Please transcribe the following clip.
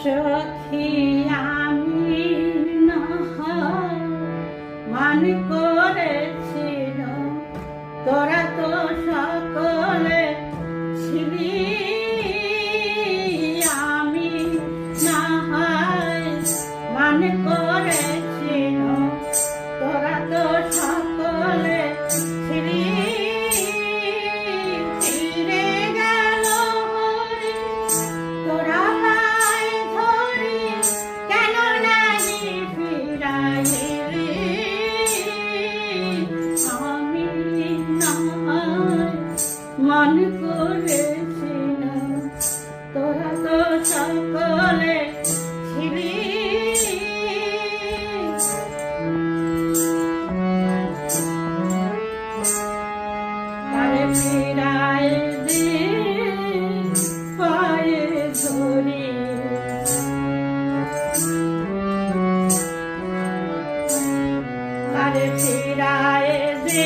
সখী আমি না মান করেছিল, তোরা তো সকলে ছিলি, আমি না মান করেছিল, তোরা তো সকলে ছিলি। ফিরে গেল হরি তোরা পায় ধরি, কেন নাহি ফিরাইলি? আমি না মন করেছিলাম, তোরা তো সকলে ছিলি। তারে ফিরাই দে পায়ে ধরি, তারে ফিরাই দে